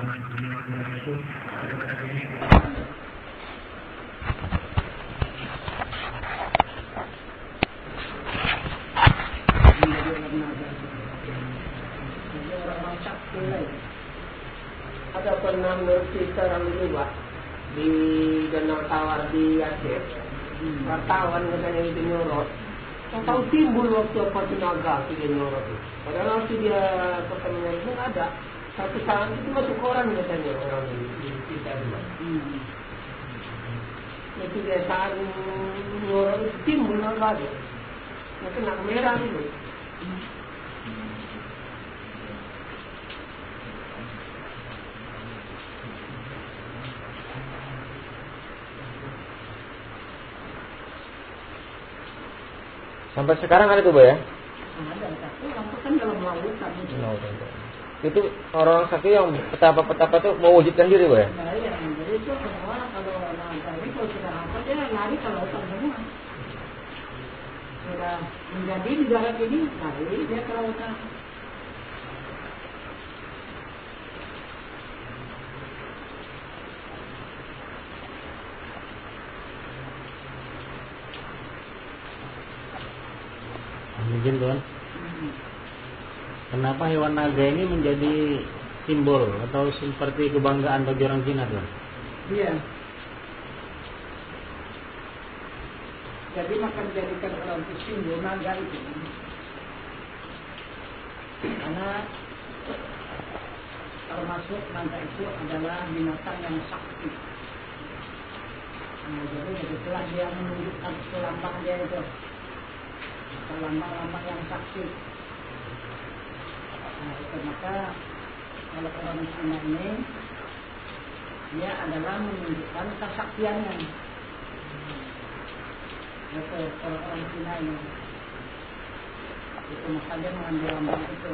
Ada pernah bercerita orang dulu Pak di Danau Tawar di Aceh, wartawan katanya itu nyorot, tahu timbul waktu apa tenaga dia nyorot itu. Padahal waktu dia pertemuan itu nggak ada. Satu saat itu masuk koran katanya orang di kita dulu. Itu dia saat nyorot itu timbul naga dia. Nah, kena merah itu. Sampai sekarang ada tuh, Bu ya? Ada, tapi orang kan dalam lautan itu. Itu orang sakti yang petapa-petapa tuh mewujudkan diri, Bu ya? Nah, iya, jadi itu semua kalau naga ini kalau sudah apa dia lari ke lautan semua. Sudah menjadi di darat ini lari dia ke lautan. Mungkin Tuhan, kenapa hewan naga ini menjadi simbol atau seperti kebanggaan bagi orang Cina Tuhan? Iya. Jadi maka dijadikan orang itu simbol naga itu. Karena termasuk naga itu adalah binatang yang sakti. Nah, jadi begitulah dia menunjukkan lambang dia itu. Lambang-lambang yang sakti. Nah, itu maka kalau orang Cina ini dia adalah menunjukkan kesaktiannya. Itu kalau orang Cina ini. Itu maka dia mengambil lambang itu.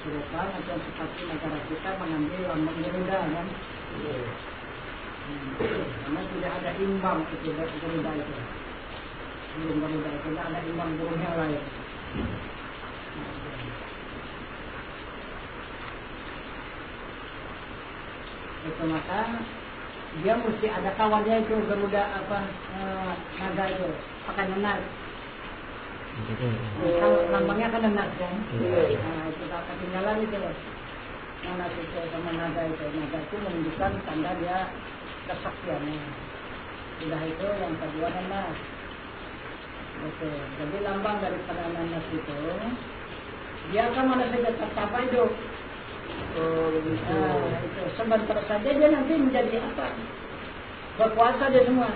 Serupa macam seperti negara kita mengambil lambang Garuda kan? Karena tidak ada imbang itu Garuda itu. Belum Garuda itu tidak ada imbang burung yang lain. Itu maka dia mesti ada kawannya itu Garuda naga itu pakai nenar. Lambangnya kan nenar kan? Nah, itu tak ketinggalan itu. Nanas itu sama naga itu. Naga itu menunjukkan tanda dia kesaktiannya. Sudah itu yang kedua nanas. Betul. Jadi lambang daripada nanas itu, dia akan mana saja tercapai itu. Nah, itu sebentar saja dia nanti menjadi apa? Berkuasa dia semua.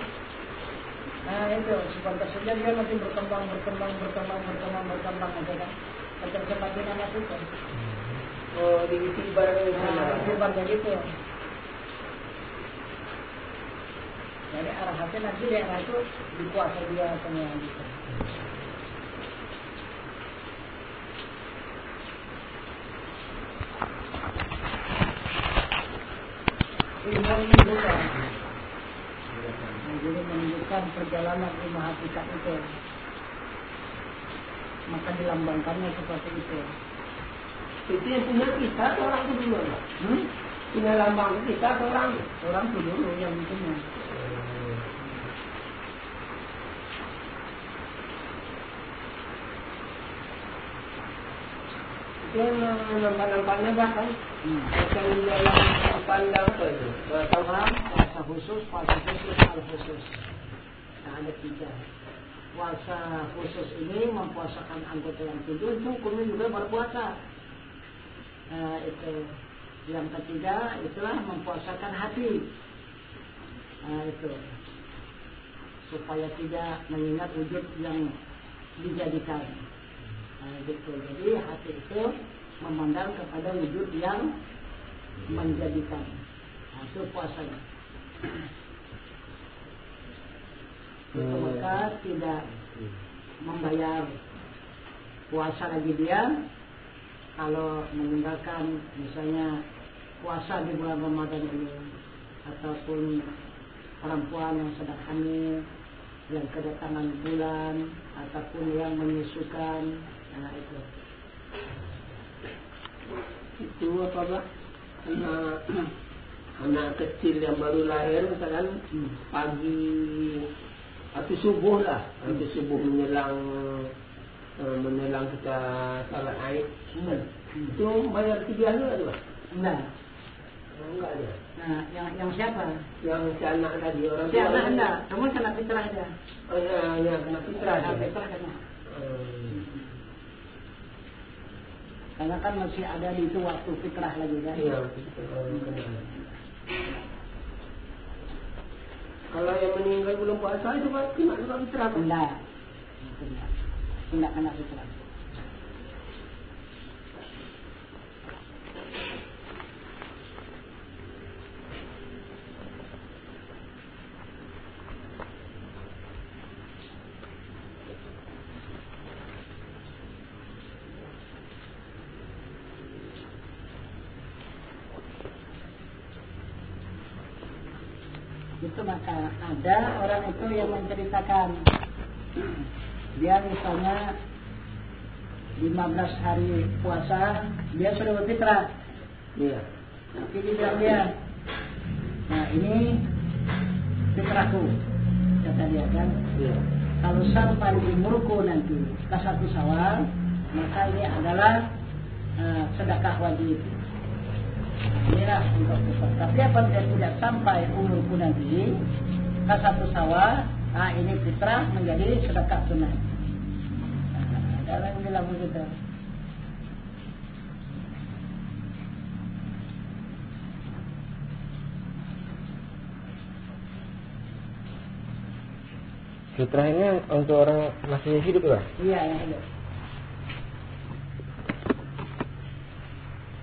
Nah itu sebentar saja dia nanti berkembang aja kan. Macam seperti nanas itu. Oh, diibar begitu. Jadi arah hati nanti daerah itu dikuasai dia semua gitu. Ini bukan. Jadi menunjukkan perjalanan lima hakikat itu. Maka dilambangkannya seperti itu. Itu yang punya kita atau orang itu dulu? Punya lambang kita atau orang? Orang itu dulu yang punya. Itu nampak-nampaknya bahkan akan dalam pandang apa itu? Puasa khusus, al-khusus. Nah, ada tiga. Puasa khusus ini mempuasakan anggota yang tujuh, itu hukumnya juga berpuasa. Nah, itu. Yang ketiga, itulah mempuasakan hati. Nah, itu. Supaya tidak mengingat wujud yang dijadikan. Nah, gitu. Jadi hati itu memandang kepada wujud yang menjadikan. Nah, itu puasanya. Itu maka tidak membayar puasa lagi dia kalau meninggalkan misalnya puasa di bulan Ramadan ini, ataupun perempuan yang sedang hamil yang kedatangan bulan ataupun yang menyusukan, nah itu apa Pak? Anak kecil yang baru lahir misalkan pagi atau subuh lah, atau subuh menjelang kita salat Aid, itu bayar fidyah juga tu Pak? Enggak ada. Nah, yang siapa? Yang si anak tadi orang Si tua. anak enggak, kamu kena fitrah aja. Oh ya, kena fitrah aja. Fitrah kena. Karena kan masih ada di itu waktu fitrah lagi kan? Iya, kalau yang meninggal belum puasa itu Pak, kena juga fitrah Pak? Enggak. Enggak kena fitrah. Itu maka ada orang itu yang menceritakan dia misalnya 15 hari puasa dia sudah berfitrah. Iya. Tapi dibilang dia, nah ini fitrahku kata dia kan. Iya. Kalau sampai umurku nanti ke 1 Syawal maka ini adalah sedekah wajib. Inilah untuk kita. Tapi apabila tidak sampai umurku nanti ke 1 Syawal, ini fitrah menjadi sedekah sunat. Ada orang yang bilang begitu. Fitrah ini untuk orang masih hidup Pak? Iya, yang hidup.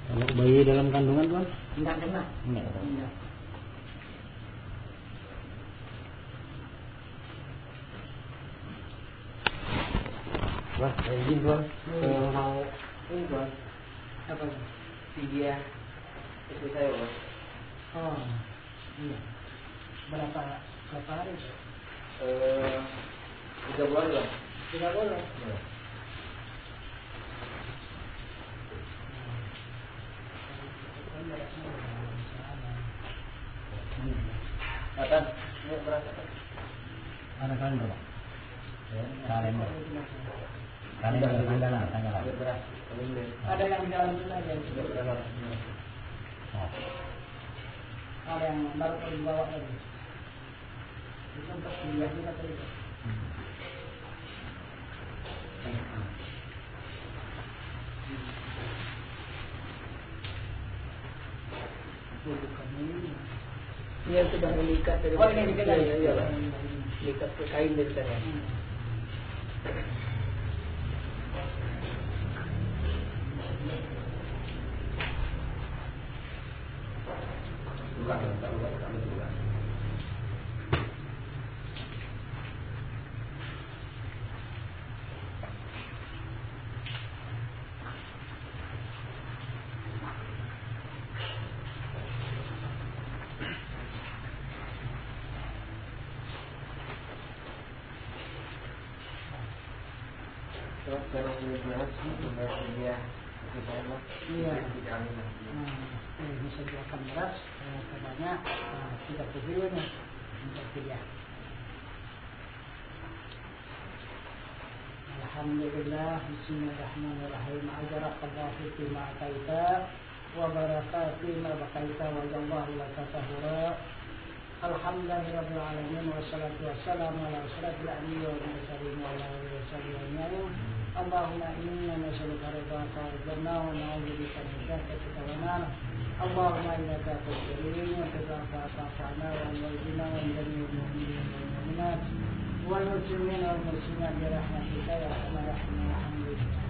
Kalau bayi dalam kandungan Tuan? Enggak kena. Enggak. Enggak. Wah, izin Tuan. Mau ini Tuan. Apa? Fidyah istri saya Pak. Oh, iya. Berapa hari? 3 bulan Pak. 3 bulan. Iya. Atas, ini berapa? Ada kalender Pak? Kalender. Kalender tanggalan. Beras. Ada yang di dalam itu aja. Oh. Ada yang baru perlu dibawa lagi. Itu untuk kuliah juga tadi. Bukan ini. Dia sudah mengikat dari Oh, ini diikat. Iya, Pak. Diikat ke kain dari sana. Terus kalau ini beras, dia istri saya Pak. Iya. Tidak amin. Bisa diakan beras sebanyak 30 kilo nih untuk kuliah. Alhamdulillah, bismillahirrahmanirrahim. Ajarakallahu fima ataita wa baraka fima baqaita wa jallahu laka tahura. Alhamdulillahirabbil alamin wassalatu wassalamu ala asyrafil anbiya'i wal mursalin wa ala alihi wasallam. Allahumma inna nas'aluka ridhaka wal jannah wa na'udzubika min sakhatika wan nar. Allahumma innaka taqdiru wa taqafa'ana wa walidina wa jami'il mu'minina wal mu'minat wal muslimina wal muslimat bi rahmatika ya arhamar rahimin. Alhamdulillah.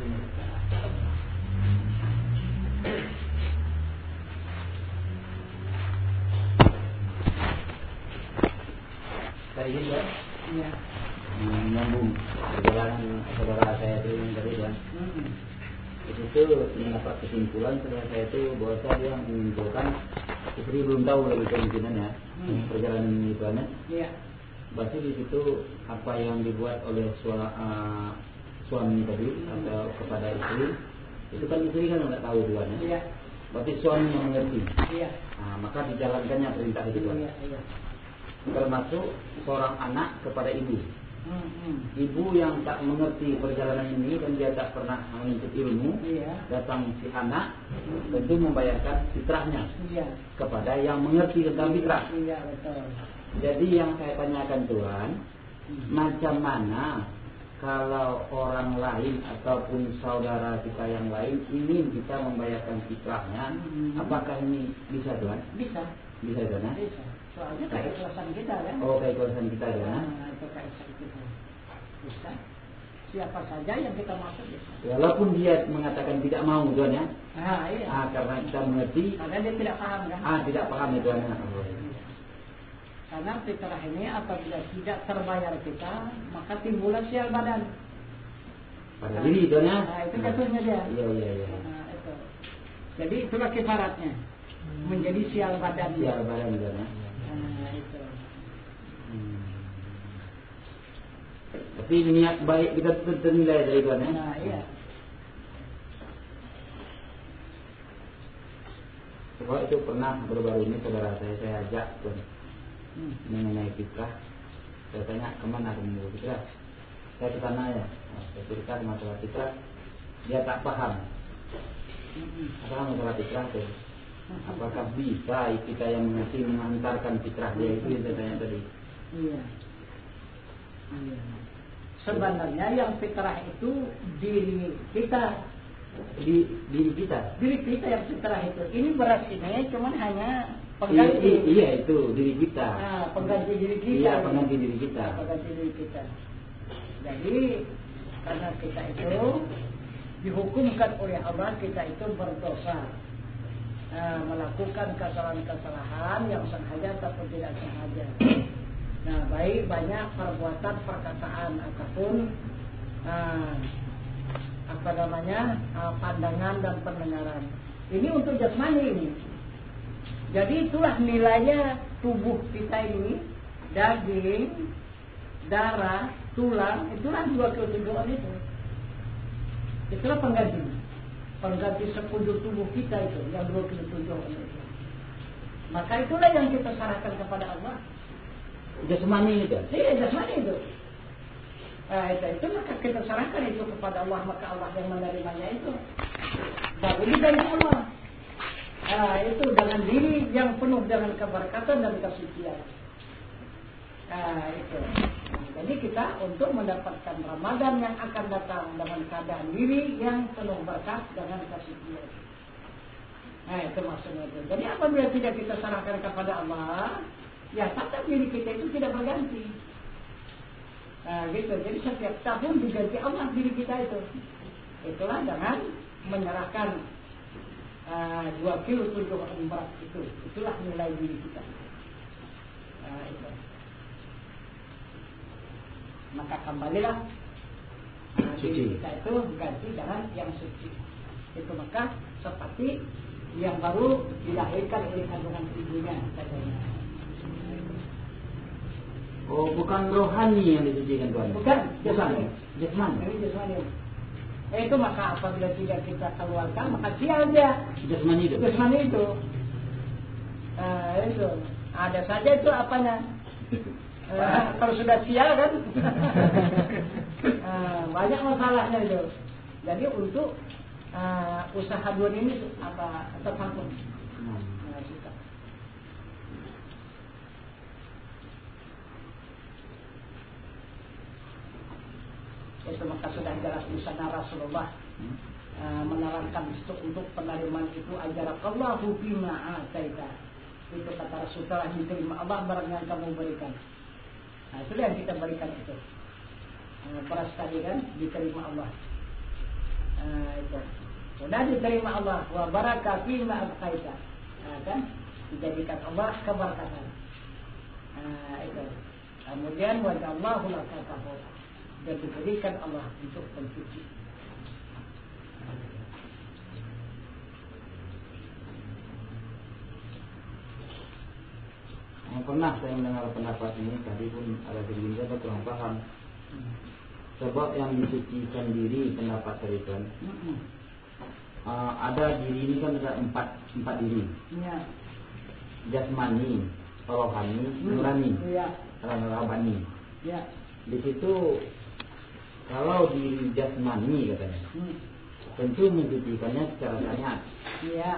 Saya ini kan Iya. menyambung perjalanan saudara saya itu yang tadi kan. Itu mendapat kesimpulan saudara saya itu bahwa dia menyimpulkan istri belum tahu lagi kemungkinannya perjalanan itu kan. Iya. Berarti di situ apa yang dibuat oleh suami tadi atau kepada istri itu kan istri kan nggak tahu juga kan. Iya. Berarti suami yang mengerti. Iya. Nah, maka dijalankannya perintah itu kan. Iya. Iya. Termasuk seorang anak kepada ibu. Ibu yang tak mengerti perjalanan ini dan dia tak pernah menuntut ilmu, Iya. datang si anak tentu membayarkan fitrahnya Iya. kepada yang mengerti tentang fitrah. Iya, betul. Jadi yang saya tanyakan Tuhan, macam mana kalau orang lain ataupun saudara kita yang lain ingin kita membayarkan fitrahnya, apakah ini bisa Tuhan? Bisa. Bisa Tuhan? Ya? Bisa. Soalnya keikhlasan kita kan. Oh, keikhlasan kita ya. Nah, itu keikhlasan kita. Bisa. Siapa saja yang kita maksud bisa. Walaupun dia mengatakan tidak mau Tuhan ya. Nah, iya. Karena kita mengerti. Karena dia tidak paham kan. Tidak paham ya Tuhan. Karena fitrah ini apabila tidak terbayar kita, maka timbullah sial badan. Pada diri Tuhan ya. Nah, itu jatuhnya dia. Iya. Nah, itu. Jadi itulah kifaratnya. Menjadi sial badan. Sial badan Tuhan ya. Nah, itu. Tapi niat baik kita ternilai dari Tuhan ya. Nah, iya. Kalau itu pernah baru-baru ini saudara saya ajak Tuhan mengenai fitrah. Saya tanya kemana kamu mau fitrah? Saya ke sana ya. Saya cerita masalah fitrah. Dia tak paham. Apa masalah fitrah itu? Apakah bisa kita yang mengerti mengantarkan fitrah dia itu yang saya tanya tadi? Iya. Sebenarnya yang fitrah itu diri kita. Diri kita. Diri kita yang fitrah itu. Ini beras ini cuman hanya pengganti. Iya itu diri kita. Nah, pengganti diri kita. Iya, pengganti diri kita. Pengganti diri kita. Jadi karena kita itu dihukumkan oleh Allah, kita itu berdosa. Melakukan kesalahan-kesalahan yang sengaja ataupun tidak sengaja. Nah, baik banyak perbuatan, perkataan ataupun pandangan dan pendengaran. Ini untuk jasmani ini. Jadi itulah nilainya tubuh kita ini, daging, darah, tulang, itulah 27 itu. Itulah pengganti sekujur tubuh kita itu, yang 27 itu. Maka itulah yang kita serahkan kepada Allah. Jasmani itu. Iya, jasmani itu. Itu maka kita serahkan itu kepada Allah, maka Allah yang menerimanya itu. Baru dari Allah. Itu dengan diri yang penuh dengan keberkatan dan kesucian. Itu. Jadi kita untuk mendapatkan Ramadan yang akan datang dengan keadaan diri yang penuh berkat dengan kesucian. Itu maksudnya itu. Jadi apabila tidak kita serahkan kepada Allah, ya tetap diri kita itu tidak berganti. Gitu. Jadi setiap tahun diganti Allah diri kita itu. Itulah dengan menyerahkan 2 kilo 7 berat itu. Itulah nilai diri kita. Itu. Maka kembalilah diri kita itu ganti dengan yang suci. Itu maka seperti yang baru dilahirkan oleh kandungan ibunya katanya. Oh, bukan rohani yang disucikan Tuhan. Bukan, jasmani. Ini jasmani. Itu maka apabila tidak kita keluarkan maka sial dia. Jasmani itu. Jasmani itu. Itu. Ada saja itu apanya. Kalau sudah sial kan. Banyak masalahnya itu. Jadi untuk usaha dunia ini terpanggung. Itu maka sudah jelas di sana Rasulullah menerangkan untuk penerimaan itu ajarakallahu bima ataita. Itu kata Rasulullah, diterima Allah barang yang kamu berikan. Itu yang kita berikan itu. Beras tadi kan diterima Allah. Itu sudah diterima Allah. Wa baraka fi ma abqaita. Kan dijadikan Allah keberkatan. Itu. Kemudian wa Allahu laka tahura. Dan diberikan Allah untuk pencuci. Pernah saya mendengar pendapat ini, tadi pun ada gerindra atau kurang paham. Sebab yang disucikan diri pendapat dari Tuhan. Ada diri ini kan ada empat diri. Ya. Jasmani, rohani, nurani, rabani. Ya. Di situ kalau diri jasmani katanya, tentu mencucikannya secara syariat. Iya.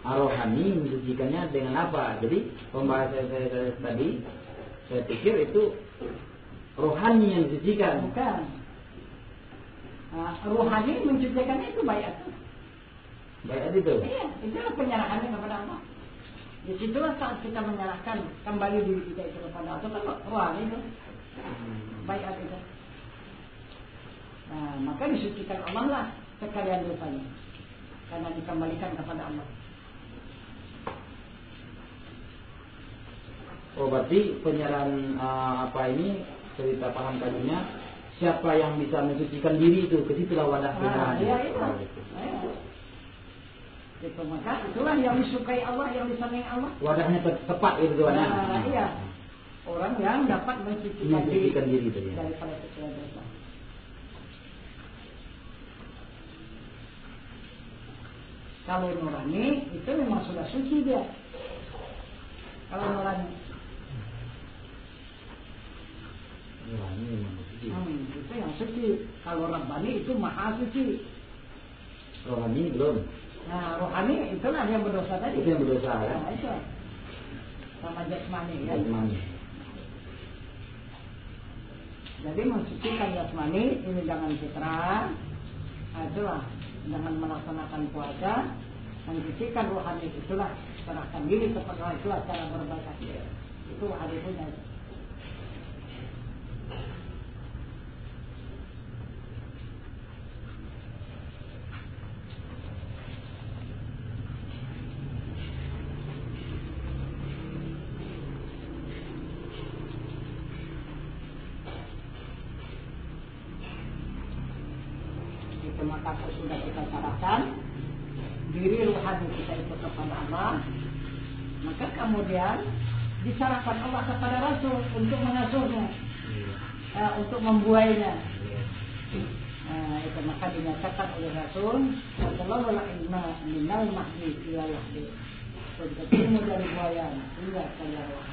Rohani mencucikannya dengan apa? Jadi pembahasan saya tadi, saya pikir itu rohani yang dicucikan. Bukan. Rohani mencucikannya itu bayat. Bayat itu? Iya, itulah penyerahannya kepada Allah. Di situlah saat kita menyerahkan kembali diri kita itu kepada Allah, rohani itu. Bayat itu. Nah, maka disucikan Allah lah sekalian dosanya. Karena dikembalikan kepada Allah. Oh, berarti penyerahan ini cerita paham tadinya, siapa yang bisa mensucikan diri itu, ke situlah wadah penyerahan. Iya, itu maka itulah yang disukai Allah, yang disenangi Allah. Wadahnya tepat itu wadahnya. Iya. Orang yang dapat mensucikan diri itu ya. daripada segala dosa. Kalau nurani itu memang sudah suci dia. Kalau nurani memang suci. Itu yang suci. Kalau Rabbani itu maha suci. Rohani belum. Nah, rohani itulah yang berdosa tadi. Itu yang berdosa ya. Nah, itu. Sama jasmani ya. Jasmani. Jadi mensucikan jasmani ini jangan fitrah. Nah, itulah jangan melaksanakan puasa. Mensucikan rohani itulah serahkan diri kepada Allah, itulah cara berbakat. Itu hadisnya. Maka sudah kita serahkan diri rohani kita itu kepada Allah, maka kemudian diserahkan Allah kepada Rasul untuk mengasuhnya, untuk membuainya. Itu maka dinyatakan oleh Rasul sallallahu alaihi wasallam minal mahdi ila lahdi, ilmu dari buaya hingga keluar.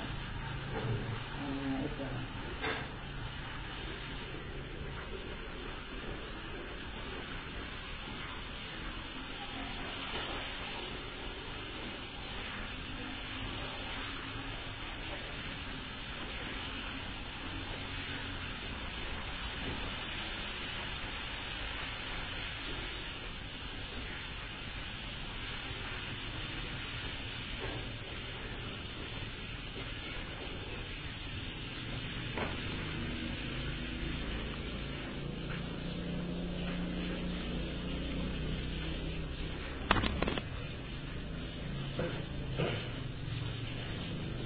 Itu.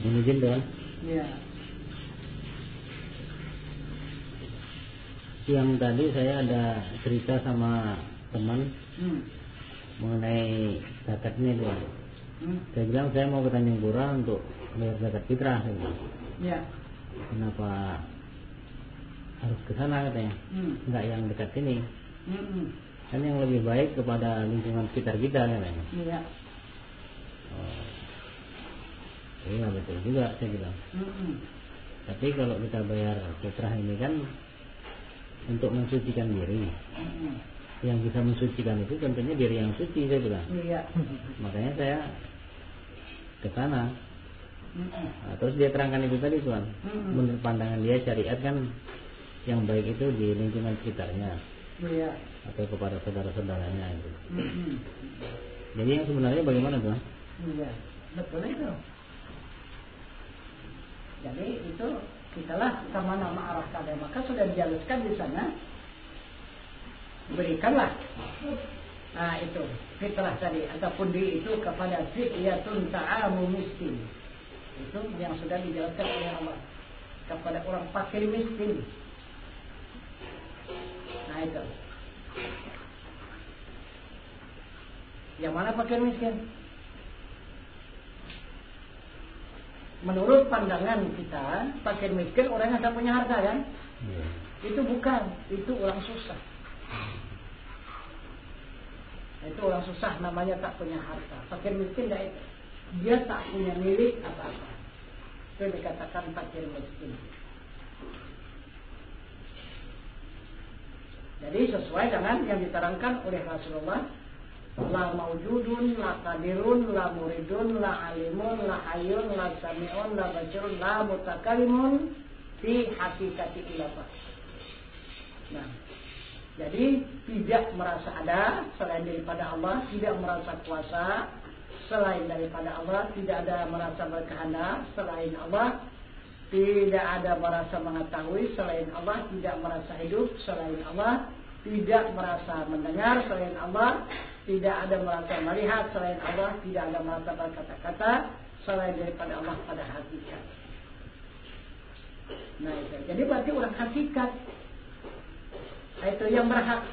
Mungkin kan? Iya. Yang tadi saya ada cerita sama teman mengenai zakat ini tuan. Saya bilang saya mau ke Tanjung Pura untuk bayar zakat fitrah. Iya. Kenapa harus ke sana katanya? Enggak yang dekat sini. Kan yang lebih baik kepada lingkungan sekitar kita katanya. Iya. Iya betul juga saya bilang. Tapi kalau kita bayar fitrah ini kan untuk mensucikan diri. Yang bisa mensucikan itu tentunya diri yang suci saya bilang. Iya. Makanya saya ke sana. Nah, terus dia terangkan itu tadi tuan. Menurut pandangan dia syariat kan yang baik itu di lingkungan sekitarnya. Iya. Atau kepada saudara-saudaranya itu. Jadi yang sebenarnya bagaimana tuan? Iya. Betul itu. Jadi itu kitalah kemana arah kada, maka sudah dijelaskan di sana berikanlah. Nah itu fitrah tadi ataupun di itu kepada fidyatun ta'amu miskin. Itu yang sudah dijelaskan oleh Allah kepada orang fakir miskin. Nah itu. Yang mana fakir miskin? Menurut pandangan kita, fakir miskin orang yang tak punya harta kan? Itu bukan, itu orang susah. Itu orang susah namanya tak punya harta. Fakir miskin dia tak punya milik apa-apa. Itu dikatakan fakir miskin. Jadi sesuai dengan yang diterangkan oleh Rasulullah, la maujudun, la qadirun, la muridun, la alimun, la hayyun, la sami'un, la basirun, la mutakalimun fi hakikati ilafah. Nah, jadi tidak merasa ada selain daripada Allah, tidak merasa kuasa selain daripada Allah, tidak ada merasa berkehendak selain Allah, tidak ada merasa mengetahui selain Allah, tidak merasa hidup selain Allah, tidak merasa mendengar selain Allah, tidak ada merasa melihat selain Allah, tidak ada merasa berkata-kata selain daripada Allah pada hakikat. Nah itu, jadi berarti orang hakikat itu yang berhak.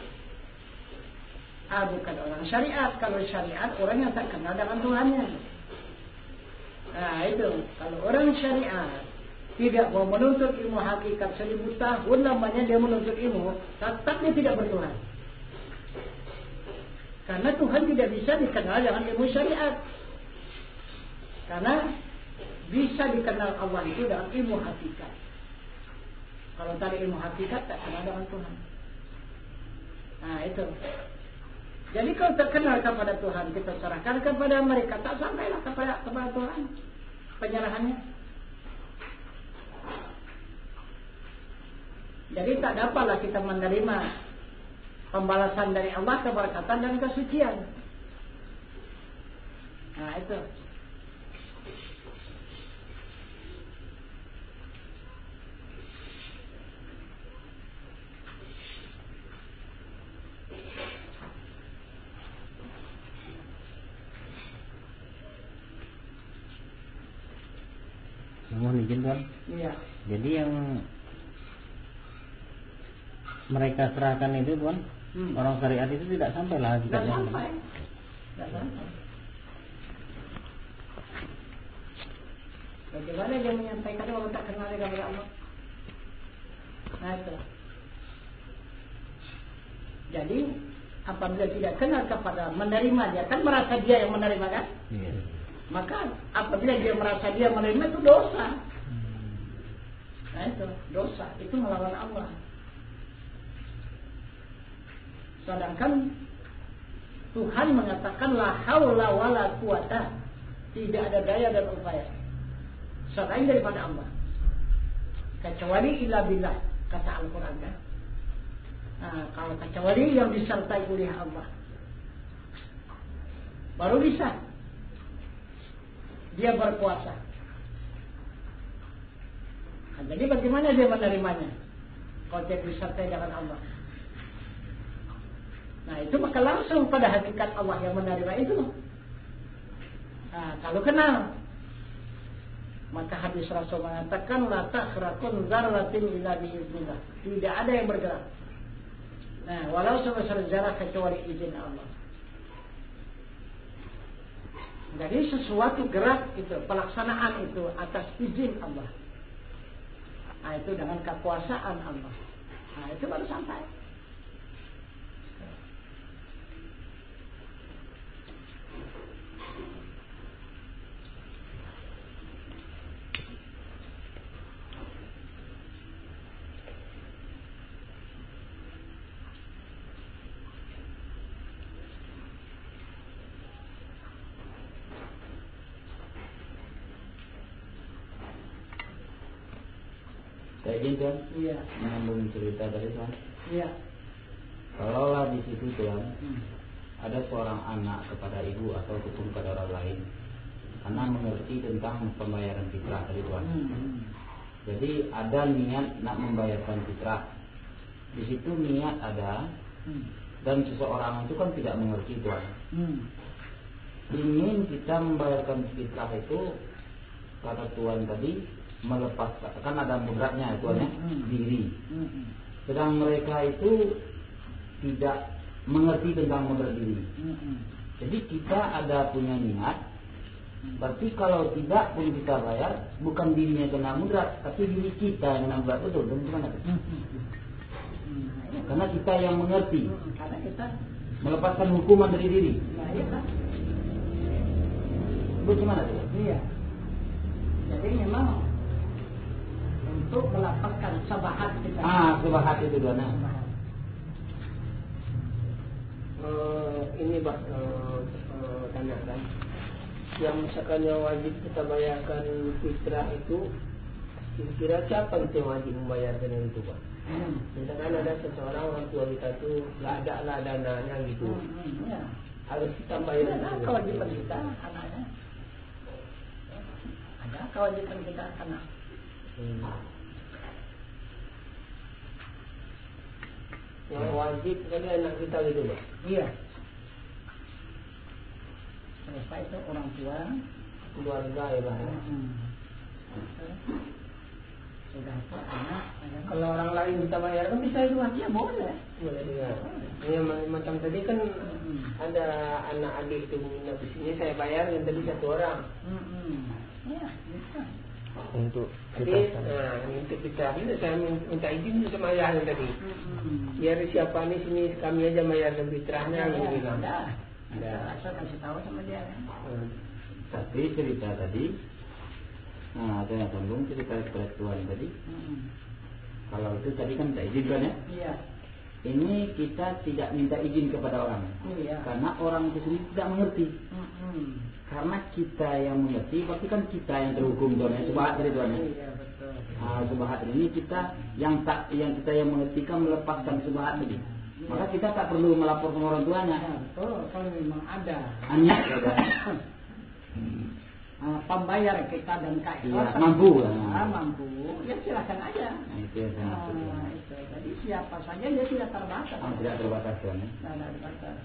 Bukan orang syariat. Kalau syariat orang yang tak kenal dengan Tuhannya. Nah itu, kalau orang syariat tidak mau menuntut ilmu hakikat 1000 tahun lamanya dia menuntut ilmu, tetap dia tidak bertuhan. Karena Tuhan tidak bisa dikenal dengan ilmu syariat. Karena bisa dikenal Allah itu dengan ilmu hakikat. Kalau tadi ilmu hakikat tak kenal dengan Tuhan. Nah itu. Jadi kalau terkenal kepada Tuhan, kita serahkan kepada mereka, tak sampailah kepada Tuhan penyerahannya. Jadi tak dapatlah kita menerima pembalasan dari Allah, keberkatan dan kesucian. Nah itu. Mohon izin Tuan. Iya. Jadi yang mereka serahkan itu Tuan, orang syariat itu tidak sampai lah Tidak sampai. Tidak sampai. Bagaimana dia menyampaikan kalau tak kenal kepada Allah? Nah itu. Jadi apabila tidak kenal kepada menerima, dia kan merasa dia yang menerima kan? Iya. Maka apabila dia merasa dia menerima itu dosa. Nah itu dosa, itu melawan Allah. Sedangkan Tuhan mengatakan la haula wala quwata, tidak ada daya dan upaya selain daripada Allah, kecuali illa billah, kata Al-Quran kan. Nah, kalau kecuali yang disertai oleh Allah baru bisa dia berkuasa. Nah, jadi bagaimana dia menerimanya kalau dia disertai dengan Allah? Nah itu maka langsung pada hakikat Allah yang menerima itu. Nah kalau kenal, maka hadis Rasul mengatakan la takhrakun dzarratin illa biiznillah. Tidak ada yang bergerak. Nah walau sebesar zarah kecuali izin Allah. Jadi sesuatu gerak itu, pelaksanaan itu atas izin Allah. Nah itu dengan kekuasaan Allah. Nah itu baru sampai. Saya izin Tuan, Iya. menyambung cerita tadi Tuan. Iya. Kalaulah di situ Tuan, ada seorang anak kepada ibu atau kepada orang lain, karena mengerti tentang pembayaran fitrah tadi Tuan. Jadi ada niat nak membayarkan fitrah. Di situ niat ada, dan seseorang itu kan tidak mengerti Tuhan. Ingin kita membayarkan fitrah itu, kata Tuhan tadi, melepas, kan ada mudratnya Tuhan ya, diri. Sedang mereka itu tidak mengerti tentang mudrat diri. Jadi kita ada punya niat, berarti kalau tidak pun kita bayar, bukan dirinya kena mudrat, tapi diri kita yang kena mudrat. Betul, dan gimana? Karena kita yang mengerti, Karena kita melepaskan hukuman dari diri. nah iya kan? Bagaimana tuh? Iya. Jadi memang untuk melapaskan sabahat kita. Sebahat itu dona. Ini Pak, tanyakan. Yang misalkan yang wajib kita bayarkan fitrah itu, kira-kira siapa itu yang wajib membayarkan itu Pak? Misalkan ada seseorang orang tua kita tuh nggak ada lah dananya gitu, Ya. harus kita bayar. Ada kewajiban kita anaknya. Ada kewajiban kita anak. Yang wajib kan anak kita gitu Pak. Iya. Siapa itu orang tua? Keluarga ya Pak. Sudah itu anak. Kalau orang lain kita bayar kan bisa itu aja, Boleh. boleh juga. Ya macam tadi kan ada anak adik itu minta di sini saya bayar yang tadi satu orang. Ya, bisa. Untuk untuk kita ini saya minta izin sama ayah yang tadi. Biar siapa nih sini kami aja bayar fitrahnya gitu bilang. Ada. Asal kasih tahu sama dia. Tapi cerita tadi, ada yang sambung cerita Tuhan tadi. Kalau itu tadi kan minta izin kan ya? Iya. Ini kita tidak minta izin kepada orang, karena orang itu sendiri tidak mengerti. Karena kita yang mengerti, berarti kan kita yang terhukum Tuhan ya, subahat dari Tuhan ya. Iya betul. Subahat ini kita yang kita yang mengerti kan melepaskan subahat tadi. Maka kita tak perlu melapor ke orang tuanya. Ya, betul, kalau memang ada. Hanya saja. Pembayar kita dan keikhlasan. Mampu. Mampu. Ya silakan aja. Nah, itu yang saya maksud. Itu. Jadi siapa saja dia tidak terbatas. Tidak terbatas Tuhan ya. Tidak terbatas.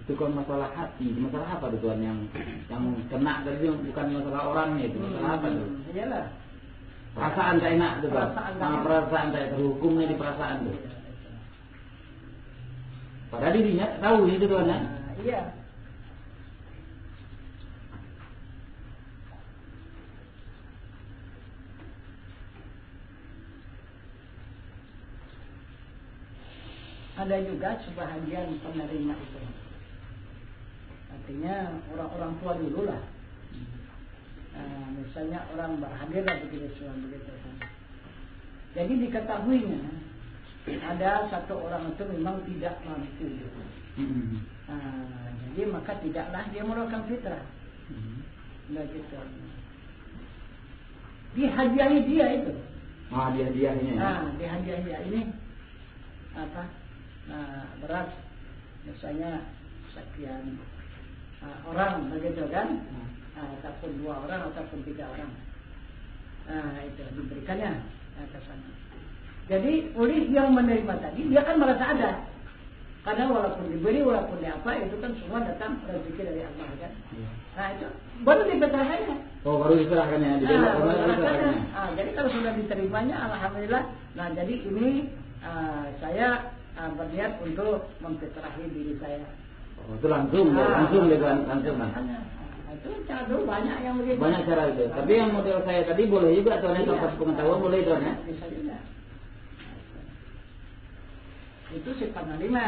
Itu kan masalah hati, masalah apa tuh Tuhan yang kena tadi bukan masalah orangnya itu, masalah apa tuh? Iyalah. Perasaan tak enak tuh Tuhan. Perasaan tak terhukumnya di perasaan tuh. Padahal dirinya tahu itu Tuhan ya. Iya. Ada juga sebahagian penerima itu. Artinya orang-orang tua dulu lah. Misalnya orang berhadir lah begitu. Jadi diketahuinya ada satu orang itu memang tidak mampu. Jadi maka tidaklah dia melakukan fitrah. Gitu. Dihadiahi dia itu. Hadiahnya. Dihadiahi dia ini apa? Beras misalnya sekian orang begitu kan? Ataupun 2 orang ataupun 3 orang. Itu diberikannya ke sana. Jadi oleh yang menerima tadi dia kan merasa ada. Karena walaupun diberi walaupun apa itu kan semua datang rezeki dari Allah kan. Itu baru dipeterahkannya. Baru diserahkannya. Jadi kalau sudah diterimanya alhamdulillah. Nah jadi ini saya berniat untuk mempetrahi diri saya. Itu langsung langsung. Itu cara dulu banyak yang begitu. Banyak cara itu. Tapi yang model saya tadi boleh juga Tuhan ya, tanpa pengetahuan boleh Tuhan ya. Bisa juga. Itu si penerima.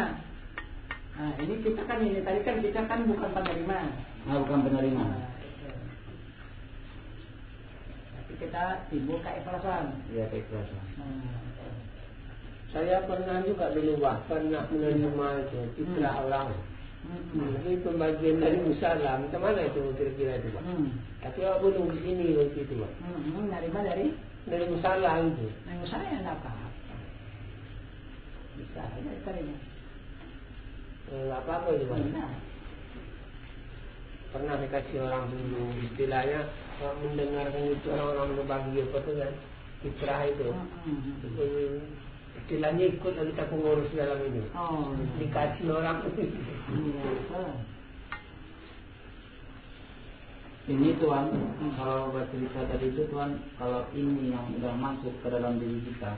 Ini kita kan ini tadi kan kita kan bukan penerima. Bukan penerima. Tapi kita timbul keikhlasan. Iya keikhlasan. Saya pernah juga dulu pernah menerima itu fitrah orang. Ini pembagian dari musyalah, macam mana itu kira-kira itu Pak? Tapi Pak belum di sini waktu itu Pak. Menerima dari musyalah itu. Dari musyalah yang apa? Bisa aja terima. Apa itu Pak? Pernah dikasih orang dulu istilahnya mendengarkan itu orang-orang berbagi apa tuh kan? fitrah itu. Istilahnya ikut lalu kita pengurus dalam ini. Dikasih orang. Ini Tuhan, kalau bercerita tadi itu Tuhan, kalau ini yang udah masuk ke dalam diri kita,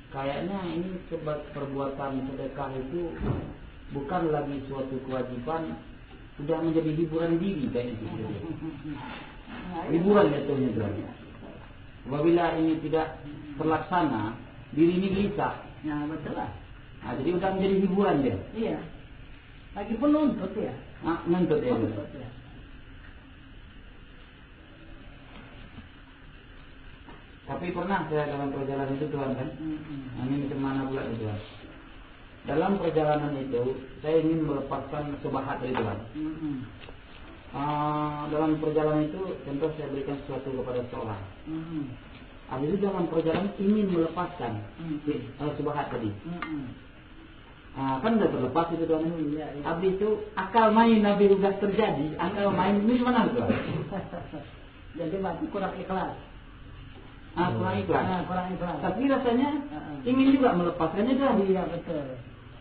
kayaknya ini sebab perbuatan sedekah itu bukan lagi suatu kewajiban, sudah menjadi hiburan diri kayak itu. Hiburan jatuhnya Tuhan. Apabila ini tidak terlaksana, diri ini gelisah. Nah, betul lah. Nah, jadi udah menjadi hiburan dia. Iya. Lagi pun nuntut ya. Nuntut ya. Tapi pernah saya dalam perjalanan itu Tuhan kan, ini macam mana pula itu Tuhan. Dalam perjalanan itu saya ingin melepaskan subahat dari Tuhan. Dalam perjalanan itu contoh saya berikan sesuatu kepada seorang. Habis itu dalam perjalanan ingin melepaskan subahat tadi. Kan sudah terlepas itu Tuhan. Habis itu akal main Nabi sudah terjadi, akal main ini mana Tuhan? Jadi berarti kurang ikhlas. Kurang ikhlas. Kurang ikhlas. Tapi rasanya ingin juga melepaskannya Tuhan. Iya betul.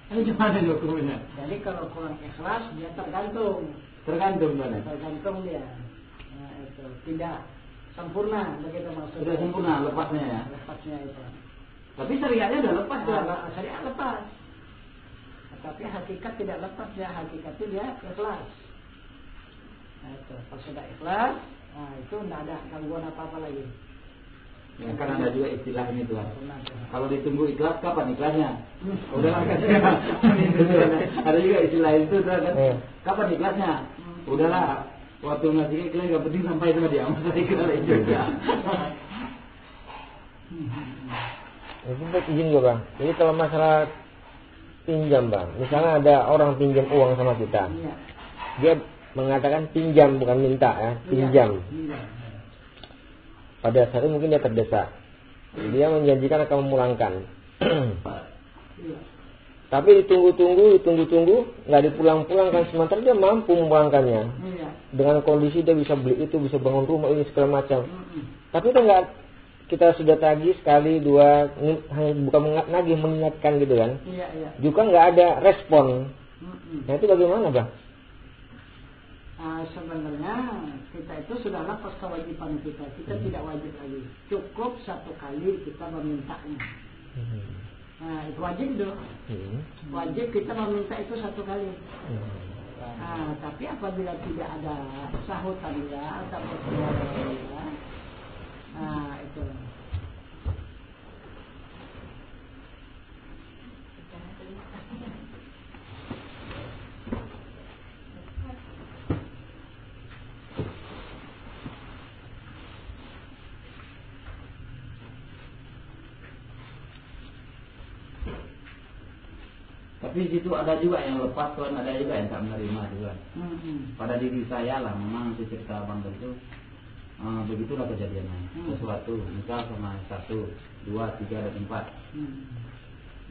Ini gimana hukumnya? Jadi kalau kurang ikhlas dia tergantung. Tergantung Tuhan. Tergantung dia. Nah, itu tidak sempurna begitu maksudnya. Sudah sempurna lepasnya ya. Lepasnya itu. Tapi syariatnya sudah lepas Tuhan. Syariat lepas. Tapi hakikat tidak lepas ya. Hakikat itu dia ikhlas. Nah itu. Kalau sudah ikhlas, nah itu tidak ada gangguan apa-apa lagi. Ya, kan ada juga istilah ini Tuhan. Kalau ditunggu ikhlas, kapan ikhlasnya? Udah kan? Ada juga istilah itu Tuhan kan? Kapan ikhlasnya? Udahlah, waktu ngasih ikhlas gak penting sampai sama dia. Masa ikhlas juga. Itu izin gue Bang. Jadi kalau masalah pinjam Bang, misalnya ada orang pinjam uang sama kita, dia mengatakan pinjam bukan minta ya, pinjam. Pada saat itu mungkin dia terdesak. Dia menjanjikan akan memulangkan. Tapi ditunggu-tunggu, nggak dipulang-pulangkan. Sementara dia mampu memulangkannya. Dengan kondisi dia bisa beli itu, bisa bangun rumah ini segala macam. Tapi itu nggak, kita sudah tagih sekali, dua, bukan nagih, mengingatkan gitu kan. Juga nggak ada respon. Nah itu bagaimana Bang? Sebenarnya kita itu sudah lepas kewajiban kita. Kita tidak wajib lagi. Cukup satu kali kita memintanya. Nah itu wajib dong. Wajib kita meminta itu satu kali. Tapi apabila tidak ada sahutan dia atau pertolongan dia, itu. Tapi di situ ada juga yang lepas Tuhan, ada juga yang tak menerima juga. Pada diri saya lah, memang si cerita abang itu begitulah kejadiannya. Sesuatu, misal sama 1, 2, 3 dan 4.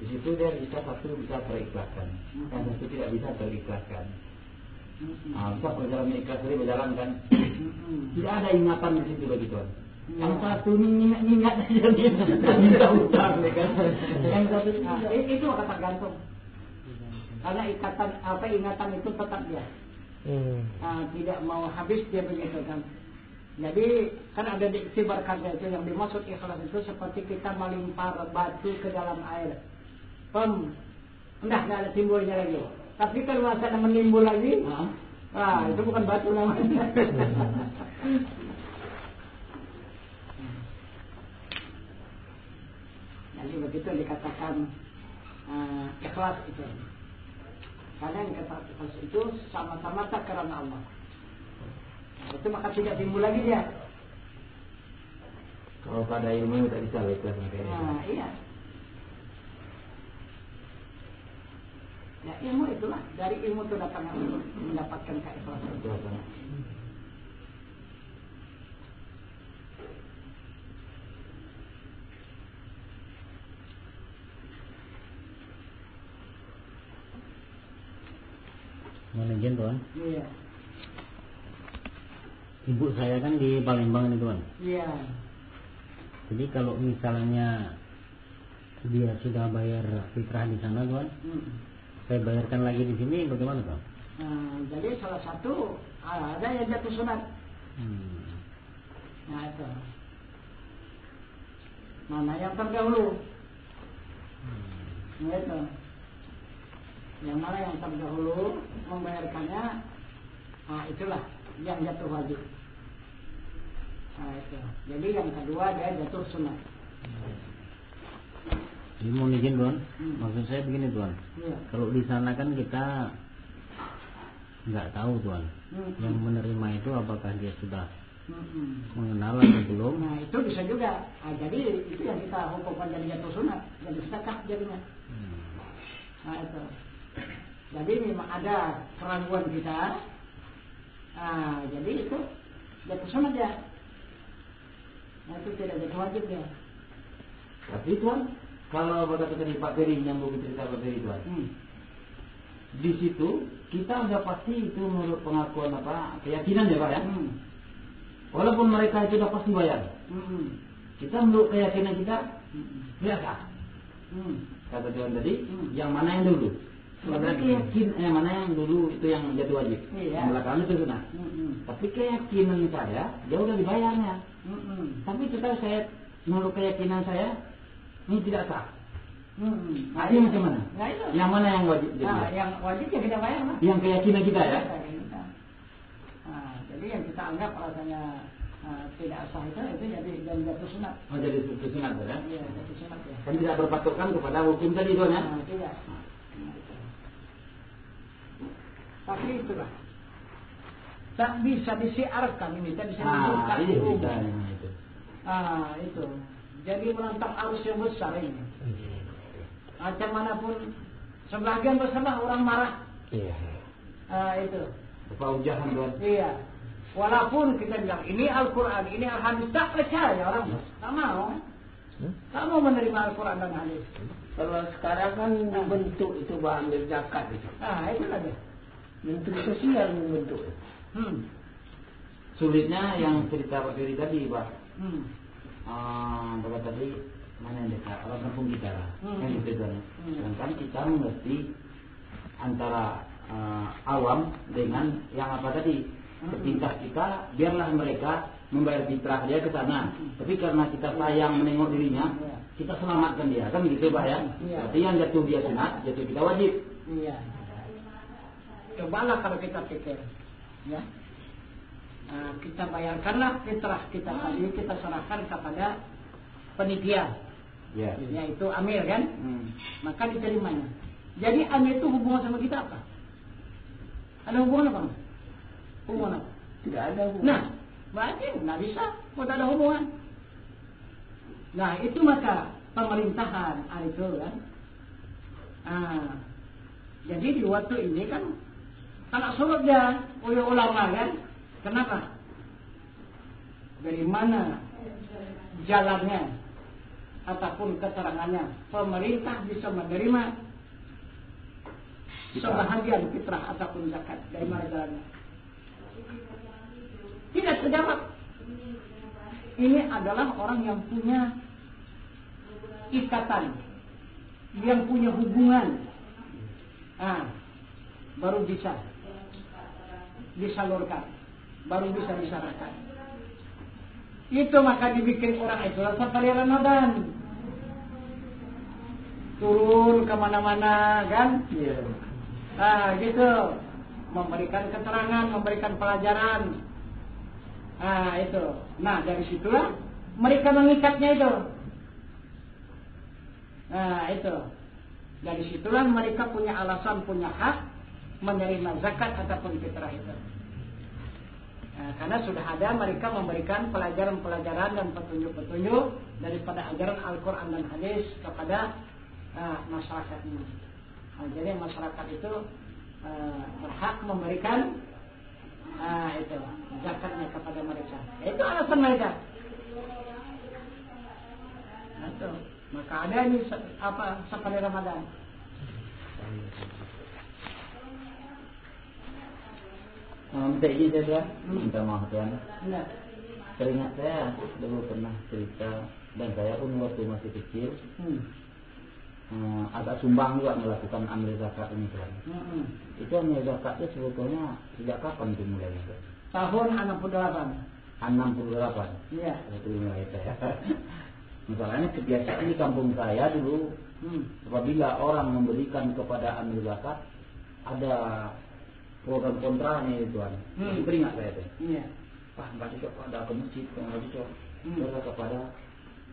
Di situ dia bisa satu bisa terikhlaskan, yang satu tidak bisa terikhlaskan. Bisa perjalanan ikhlas tadi berjalan kan? Tidak ada ingatan di situ bagi Tuhan. Yang satu ingat aja dia minta utang, kan? Yang satu itu akan tergantung. Karena ingatan itu tetap dia. Tidak mau habis dia begitu kan. Jadi kan ada di istibar kata itu yang dimaksud ikhlas itu seperti kita melimpar batu ke dalam air. Enggak ada timbulnya lagi. Tapi kalau masa menimbul lagi, itu bukan batu namanya. Jadi begitu dikatakan ikhlas itu. Karena yang kata ikhlas itu sama-sama tak karena Allah. Itu maka tidak timbul lagi dia. Kalau pada ilmu tak bisa ikhlas makanya. Iya. Ya ilmu itulah, dari ilmu itu datangnya untuk mendapatkan keikhlasan. Mana izin Tuhan? Iya. Ibu saya kan di Palembang nih Tuhan. Iya. Jadi kalau misalnya dia sudah bayar fitrah di sana tuan, saya bayarkan lagi di sini, bagaimana tuan? Jadi salah satu ada yang jatuh sunat. Nah itu mana yang terdahulu? Nah itu yang mana yang terdahulu membayarkannya? Nah itulah yang jatuh wajib. Nah itu. Jadi yang kedua dia jatuh sunat. Ini mau izin tuan, maksud saya begini tuan, kalau di sana kan kita nggak tahu tuan, yang menerima itu apakah dia sudah mengenal atau belum? Nah itu bisa juga. Jadi itu yang kita hukumkan jadi jatuh sunat, jadi sedekah jadinya. Nah itu. Jadi memang ada keraguan kita. Jadi itu jatuh sunat ya. Nah itu tidak jatuh wajib ya. Tapi tuan, kalau berkata tadi Pak Ferry yang cerita Pak Ferry tuan, di situ kita sudah pasti itu menurut pengakuan keyakinan ya Pak ya. Walaupun mereka itu sudah pasti bayar, kita menurut keyakinan kita biasa. Kata Tuhan tadi, yang mana yang dulu? Sebenarnya mana yang dulu itu yang jatuh wajib, yang belakangan itu sunat. Tapi keyakinan saya dia udah dibayarnya. Tapi tetap saya menurut keyakinan saya ini tidak sah. Nah, ini macam mana? Nah, itu. Yang mana yang wajib? Yang wajib ya kita bayar lah. Yang keyakinan kita ya. Jadi yang kita anggap rasanya tidak sah itu jadi jatuh sunat. Oh jadi jatuh sunat ya? Iya jatuh sunat ya. Kan tidak berpatokan kepada hukum tadi tuan ya? Tidak. Tapi itulah. Tak bisa disiarkan ini, tak bisa dibuka itu. Itu. Jadi menantang arus yang besar ini. Macam manapun sebagian besar orang marah. Iya. Itu. Kepaujahan tuan. Iya. Walaupun kita bilang ini Al-Quran, ini Al-Hadis, tak percaya orang. Tak mau. Tak mau menerima Al-Quran dan Hadis. Kalau sekarang kan bentuk itu ambil zakat itu. Itu saja. Bentuk sosial membentuk. Sulitnya yang cerita Pak Ferry tadi Pak. Bapak tadi mana yang dekat orang kampung kita lah, kan gitu kan. Sedangkan kita mengerti antara awam dengan yang apa tadi. Setingkat kita, biarlah mereka membayar fitrah dia ke sana. Tapi karena kita sayang menengok dirinya, kita selamatkan dia, kan gitu Pak ya. Berarti yang jatuh dia sunat, jatuh kita wajib. Iya. Cobalah kalau kita pikir, ya. Kita bayarkanlah fitrah kita tadi, kita serahkan kepada penitia, yaitu amir kan, maka diterimanya. Jadi amir itu hubungan sama kita apa? Ada hubungan apa? Hubungan apa? Tidak ada hubungan. Nah, berarti nggak bisa, tidak ada hubungan. Nah itu maka pemerintahan itu kan. Jadi di waktu ini kan anak surga oleh ulama kan. Kenapa? Dari mana jalannya ataupun keterangannya pemerintah bisa menerima sebahagian fitrah ataupun zakat dari mana jalannya? Tidak terjawab. Ini adalah orang yang punya ikatan, yang punya hubungan, baru bisa disalurkan, baru bisa disarankan. Itu maka dibikin orang itu sekali Ramadan turun kemana-mana kan? Gitu, memberikan keterangan, memberikan pelajaran. Itu. Nah dari situlah mereka mengikatnya itu. Itu. Dari situlah mereka punya alasan, punya hak menerima zakat ataupun fitrah itu. Karena sudah ada mereka memberikan pelajaran-pelajaran dan petunjuk-petunjuk daripada ajaran Al-Quran dan Hadis kepada masyarakat ini. Jadi masyarakat itu berhak memberikan itu zakatnya kepada mereka. Itu alasan mereka. Itu. Maka ada ini sekali Ramadan. Minta izin saya tuan, minta maaf tuan. Teringat saya dulu pernah cerita, dan saya pun waktu masih kecil agak sumbang juga melakukan ambil zakat ini kan. Itu ambil zakat itu sebetulnya sejak kapan itu mulainya? Tahun 68. 68. Iya. Itu mulai saya. Misalnya kebiasaan di kampung saya dulu, apabila orang memberikan kepada ambil zakat, ada program kontranya itu kan. Itu teringat saya tuh. Iya. Pak, nggak cocok ada ke masjid, nggak cocok. Berkata kepada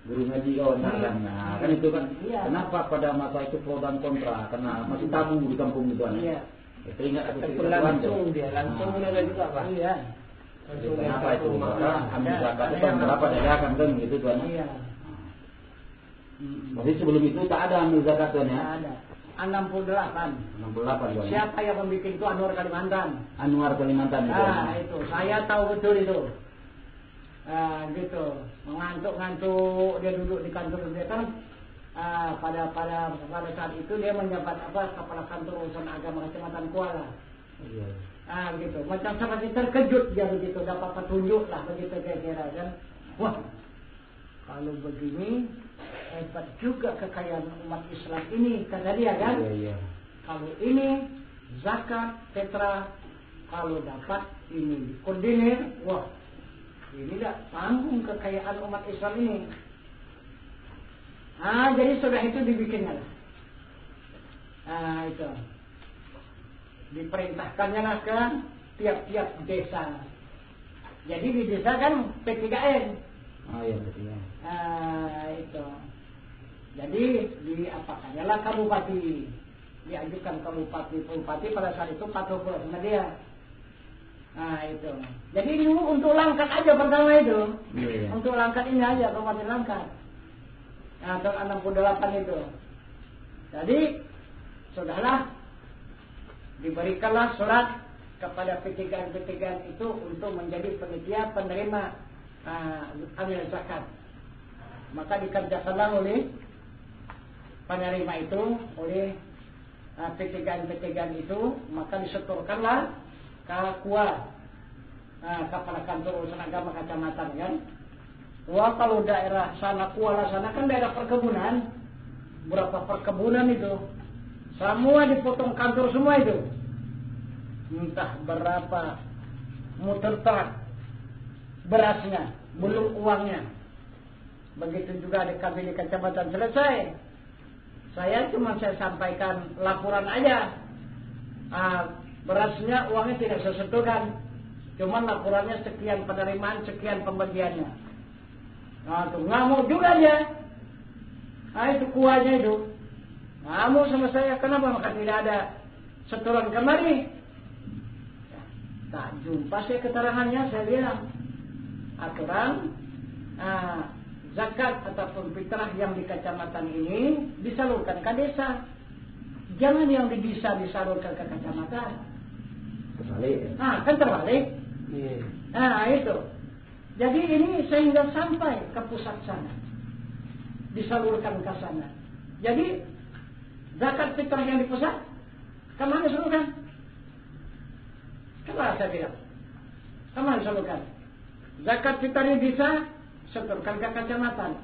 guru ngaji kawan kan. Nah, kan itu kan. Iya. Kenapa pada masa itu pro dan kontra? Karena masih tabu di kampung itu kan. Iya. Teringat aku cerita langsung dia, langsung ada juga Pak. Iya. Kenapa itu? Maka ambil zakat itu berapa dadakan kan gitu tuan. Iya. Tapi sebelum itu tak ada ambil zakat tuan ya. Ada. 68. 68 tuan. Siapa yang membuat itu? Anwar Kalimantan. Anwar Kalimantan itu. Itu saya tahu betul itu. Gitu. Mengantuk-ngantuk dia duduk di kantor dia kan. Pada saat itu dia menjabat kepala kantor urusan agama Kecamatan Kuala. Iya. Gitu. Macam seperti terkejut dia begitu, dapat petunjuk lah begitu kira-kira kan. Wah, kalau begini hebat juga kekayaan umat Islam ini kata dia kan. Iya. Kalau ini zakat, fitrah, kalau dapat ini koordinir, wah ini dah tanggung kekayaan umat Islam ini. Jadi sudah itu dibikinnya lah. Itu diperintahkannya lah ke tiap-tiap desa. Jadi di desa kan P3N. Iya betul. Itu. Jadi diapakannya lah kabupati. Diajukan bupati pada saat itu patuh pula sama dia. Itu. Jadi dulu untuk Langkat aja pertama itu. Iya. Untuk Langkat ini aja, Kabupaten Langkat. Tahun 68 itu. Jadi sudahlah diberikanlah surat kepada P3N itu untuk menjadi panitia penerima amil zakat. Maka dikerjakanlah oleh penerima itu, oleh P3N itu, maka disetorkanlah ke KUA, kepala kantor urusan agama kecamatan kan. Wah, kalau daerah sana Kuala sana kan daerah perkebunan, berapa perkebunan itu, semua dipotong kantor semua itu, entah berapa muter truk berasnya, belum uangnya. Begitu juga di KBD kecamatan selesai. Saya sampaikan laporan aja, berasnya uangnya tidak sesetukan, cuman laporannya sekian penerimaan, sekian pembagiannya. Tuh ngamuk juga dia. Itu kuahnya itu. Ngamuk sama saya. Kenapa? Maka tidak ada setoran kemari. Tak jumpa saya keterangannya. Saya bilang aturan zakat ataupun fitrah yang di kecamatan ini disalurkan ke desa. Jangan yang di desa disalurkan ke kecamatan. Terbalik. Kan terbalik. Itu. Jadi ini sehingga sampai ke pusat sana, disalurkan ke sana. Jadi zakat fitrah yang di pusat, kemana disalurkan? Coba saya bilang, kemana disalurkan? Zakat fitrah di desa, setorkan ke kecamatan.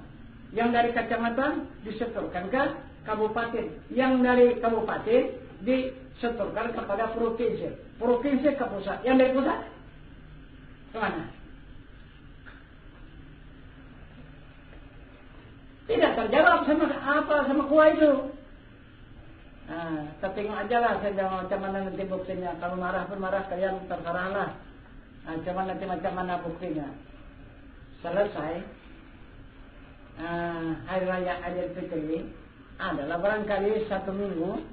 Yang dari kecamatan disetorkan ke kabupaten. Yang dari kabupaten disetorkan kepada provinsi. Provinsi ke pusat. Yang dari pusat kemana? Tidak terjawab sama kuah itu. Tengok aja lah saya jangan macam mana nanti buktinya. Kalau marah pun marah, kalian terserahlah. Cuman nanti macam mana buktinya. Selesai hari raya Idul Fitri adalah barangkali 1 minggu.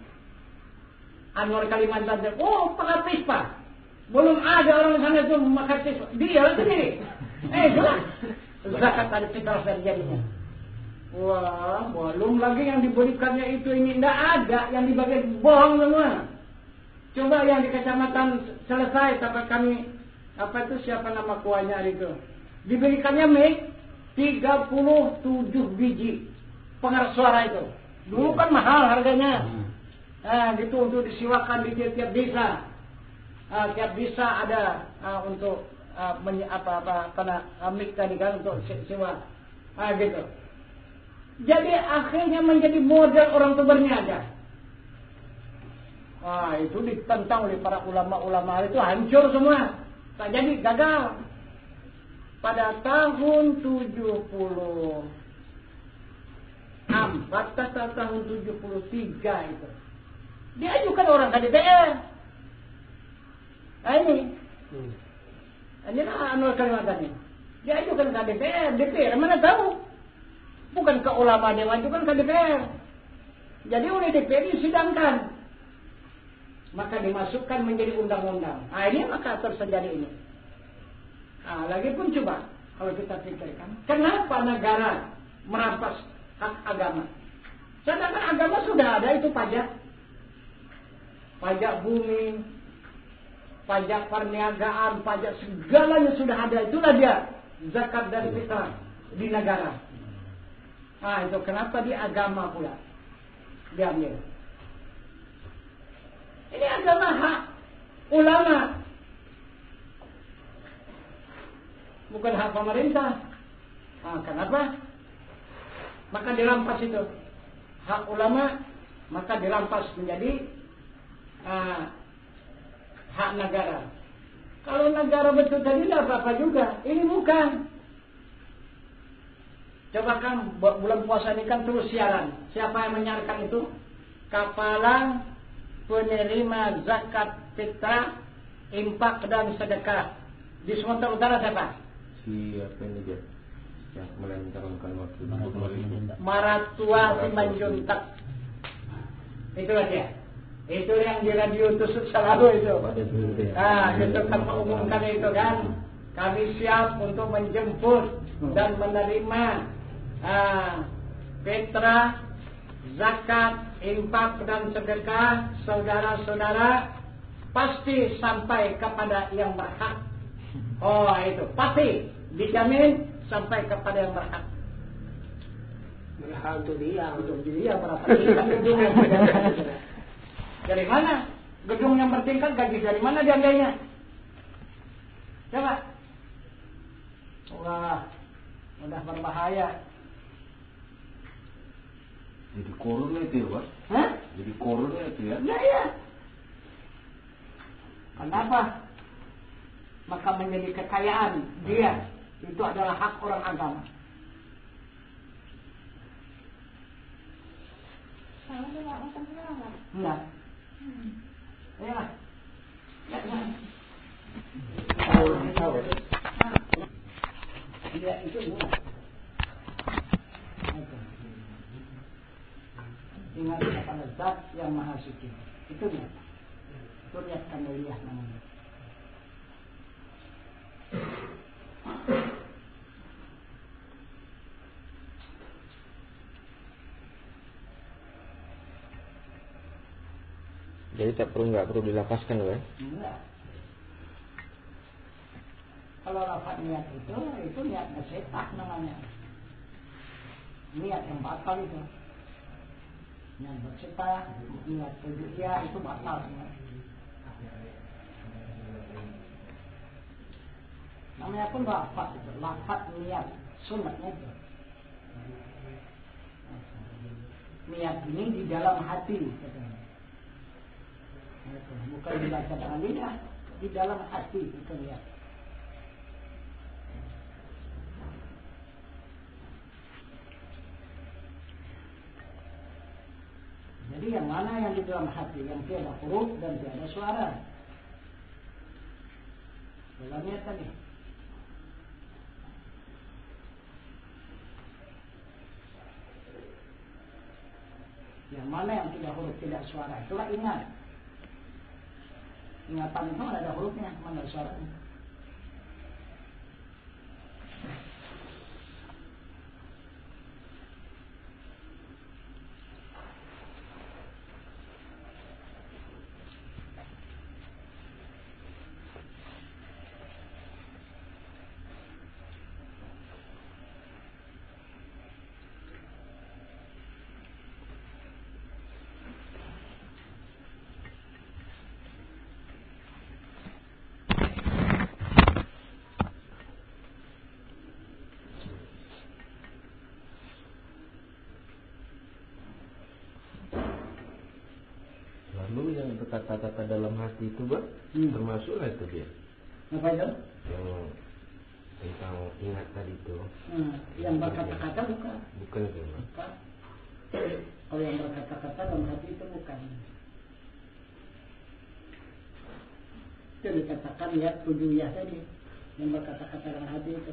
Anwar Kalimantan, pakai pispa. Belum ada orang sana itu memakai pispa. Dia sendiri. Jelas. Zakat ada fitrah terjadinya. Wah, belum lagi yang diberikannya itu ini tidak ada, yang dibagi bohong semua. Coba yang di kecamatan selesai, tapi kami siapa nama kuahnya itu, diberikannya 37 biji pengeras suara itu. Dulu kan mahal harganya. Gitu untuk disiwakan di tiap-tiap desa. Tiap desa ada untuk kena mik tadi kan untuk sewa. Gitu. Jadi akhirnya menjadi model orang tua berniaga. Itu ditentang oleh para ulama-ulama itu, hancur semua. Tak jadi, gagal. Pada tahun 74 atau tahun 73 itu diajukan orang ke DPR. Ini lah kalimatnya. Diajukan ke DPR mana tahu? Bukan ke ulama, dia ajukan ke DPR. Jadi oleh DPR disidangkan, maka dimasukkan menjadi undang-undang. Ini maka terjadi ini. Lagi pun coba kalau kita pikirkan, kenapa negara merampas hak agama? Sedangkan agama sudah ada, itu pajak bumi, pajak perniagaan, pajak segalanya sudah ada. Itulah dia zakat dan fitrah di negara. Itu kenapa di agama pula diambil? Ini agama hak ulama, bukan hak pemerintah. Kenapa? Maka dirampas itu hak ulama, maka dirampas menjadi hak negara. Kalau negara betul tadi tidak apa-apa juga. Ini bukan. Coba kan bulan puasa ini kan terus siaran. Siapa yang menyiarkan itu? Kepala penerima zakat fitrah, infak dan sedekah di Sumatera Utara siapa? Siapa ini dia? Yang kemarin mencalonkan waktu Maratua Simanjuntak. Itulah dia. Itu yang di radio tusuk selalu itu. Itu kan mengumumkan itu kan. Kami siap untuk menjemput dan menerima fitrah, zakat, infak dan sedekah saudara-saudara, pasti sampai kepada yang berhak. Itu pasti dijamin sampai kepada yang berhak. Berhak untuk dia berapa tingkat gedung yang bertingkat? Dari mana gedung yang bertingkat, gaji dari mana diambilnya? Coba. Wah, udah berbahaya. Jadi korun itu ya, Pak? Jadi korun itu ya? Iya. Kenapa? Maka menjadi kekayaan dia. Itu adalah hak orang agama. Kalau tidak makan sekarang, Pak? Enggak. Ya. Dia itu enggak. Ingat kepada Zat yang Maha Suci. Itu dia. Itu lihat kandeliyah namanya. Jadi nggak perlu dilapaskan, loh ya? Enggak. Kalau rapat niat itu niat setak namanya. Niat yang batal itu. Niat bercetak, niat tujuan itu batal semua. Namanya pun lafaz itu, lafaz niat sunatnya itu. Niat ini di dalam hati, katanya. Bukan dibaca dengan lidah, di dalam hati itu niat. Jadi yang mana yang di dalam hati, yang tiada huruf dan tiada suara. Dalam niat tadi. Yang mana yang tidak huruf, tidak suara, itulah ingat. Ingatan itu mana ada hurufnya, mana ada suaranya. hati itu Bang, termasuklah itu dia. Apa itu? Yang tentang ingat tadi itu. Yang berkata-kata bukan. Bukan itu Bang. Bukan. Kalau yang berkata-kata dalam hati itu bukan. Itu dikatakan ya tujuh ya tadi. Yang berkata-kata dalam hati itu.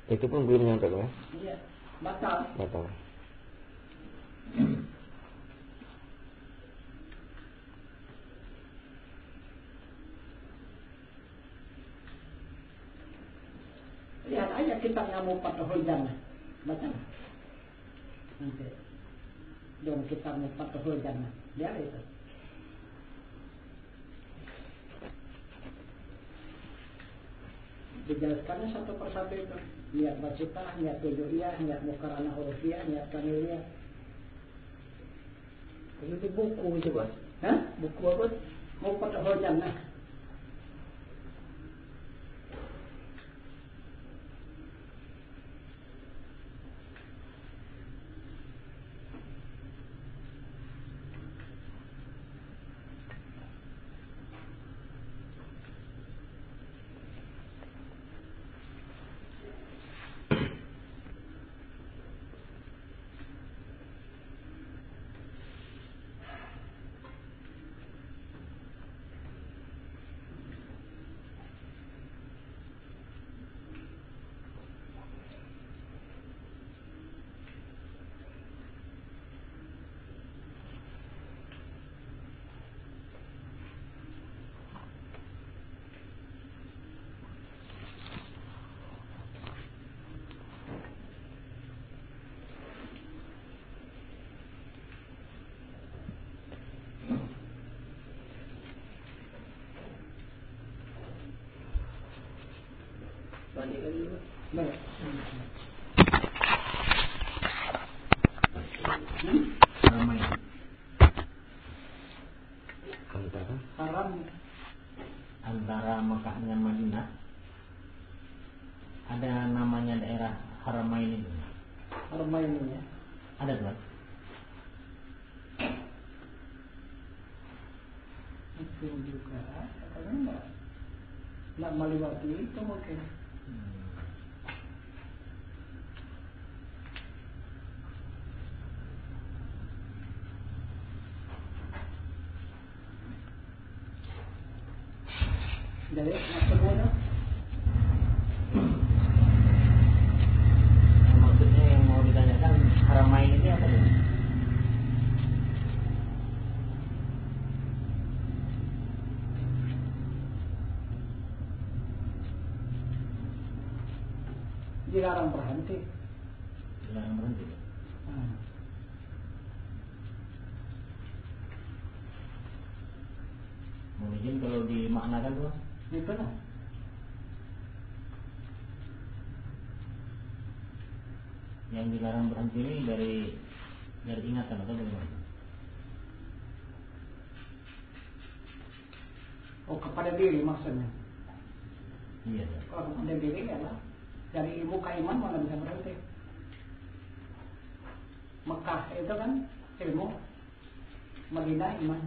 Itu pun belum nyampe Bang. Iya, batal. Batal. Lihat aja kita ngamu Fathul Jannah. Baca. Nanti. Dalam kitab Fathul Jannah. Lihat itu. Dijelaskannya satu persatu itu. Niat wasitah, niat tujuiyah, niat mukarana hurufiyah, niat kamiliyah. Itu buku itu Bang. Hah? Buku apa? Mau Fathul Jannah. Balik lagi Bang. Baik. Ramai. Antara Mekah dengan Madinah ada namanya daerah Haramain itu. Haramain ini ya. Ada Tuan? Itu juga katanya enggak melewati itu mungkin. Jadi maksudnya Maksudnya yang mau ditanyakan Haramain ini apa Tuan? dilarang berhenti. Dilarang berhenti. Mungkin kalau dimaknakan Tuan? Itu lah. Yang dilarang berhenti ini dari ingatan atau bagaimana? Oh, kepada diri maksudnya. Iya. Kalau kepada diri adalah dari muka iman mana bisa berhenti. Mekah itu kan ilmu, Madinah iman.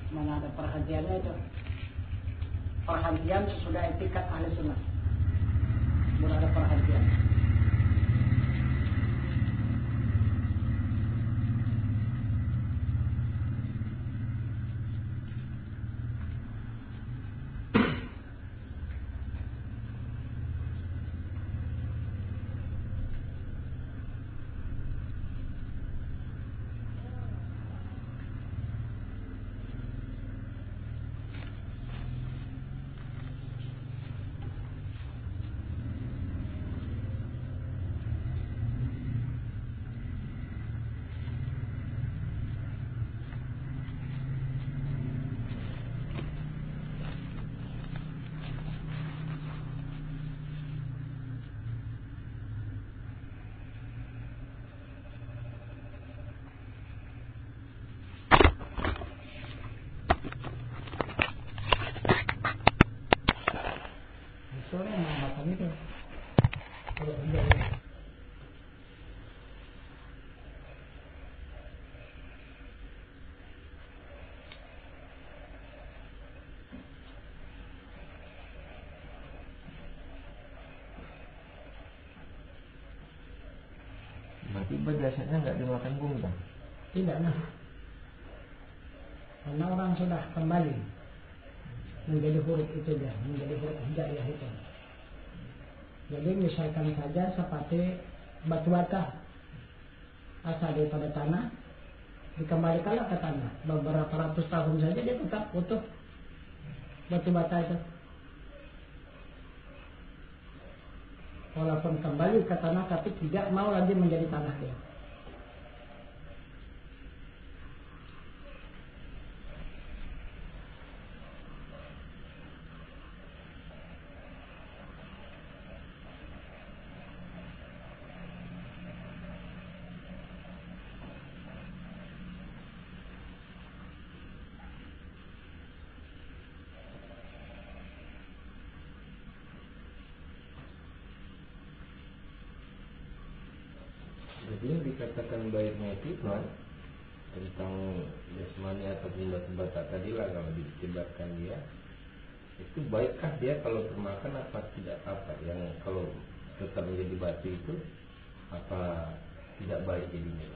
Mana ada perhentiannya itu? Perhentian sesudah etikat ahli sunnah. Belum ada perhentian. tiba-tiba jasadnya nggak dimakan bumi kan? Tidak, nah. Karena orang sudah kembali menjadi huruf itu dia, menjadi huruf hijaiyah itu. Jadi misalkan saja seperti batu bata asal daripada tanah, dikembalikanlah ke tanah. Beberapa ratus tahun saja dia tetap utuh batu bata itu. Walaupun kembali ke tanah tapi tidak mau lagi menjadi tanah dia. Jadi yang dikatakan baiknya itu kan tentang jasmani atau batu bata tadi lah, kalau dikibarkan dia itu baikkah dia kalau termakan apa tidak apa, yang kalau tetap menjadi batu itu apa tidak baik jadinya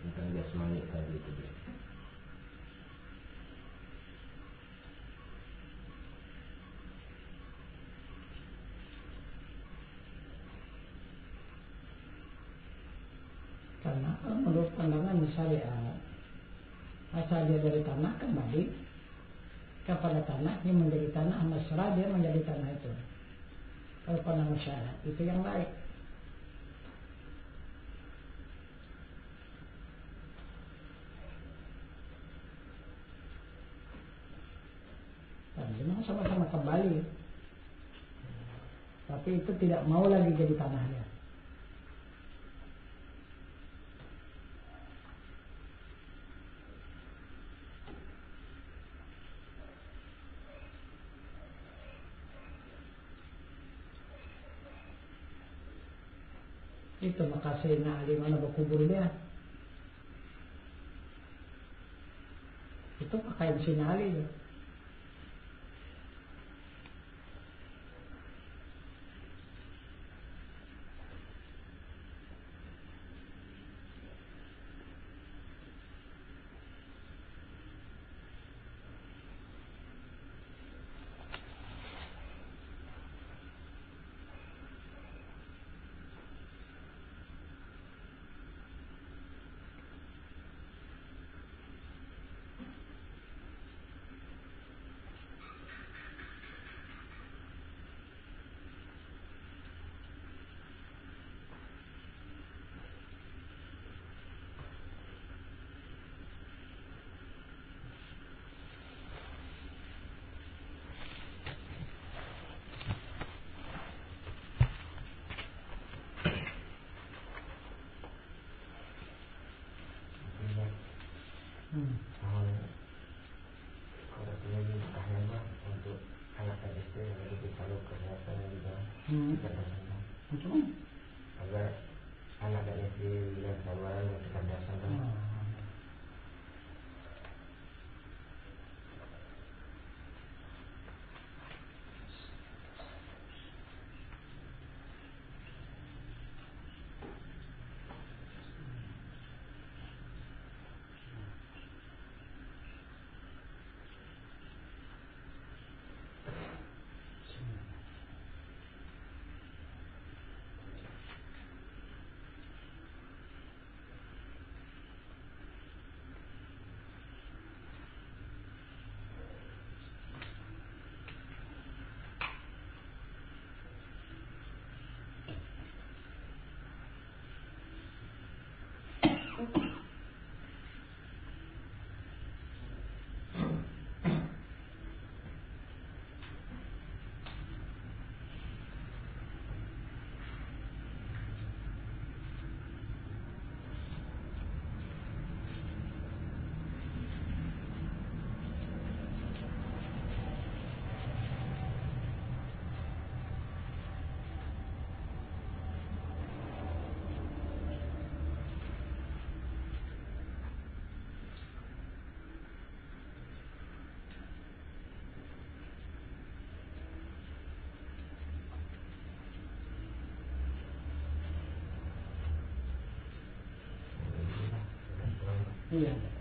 tentang jasmani tadi itu dia. Karena menurut pandangan syariat, asal dia dari tanah kembali kepada tanah, dia menjadi tanah, mesra dia menjadi tanah itu. Kalau pandangan syariat itu yang baik. Dan memang sama-sama kembali, tapi itu tidak mau lagi jadi tanahnya. Itu maka Sayyidina Ali mana berkubur dia. Itu pakaian Sayyidina Ali ya. Kalau ini akhirnya untuk anak dan istri yang lebih selalu kesehatan juga kecerdasan. Agar anak dan istri yang sabaran dan kecerdasan. Iya.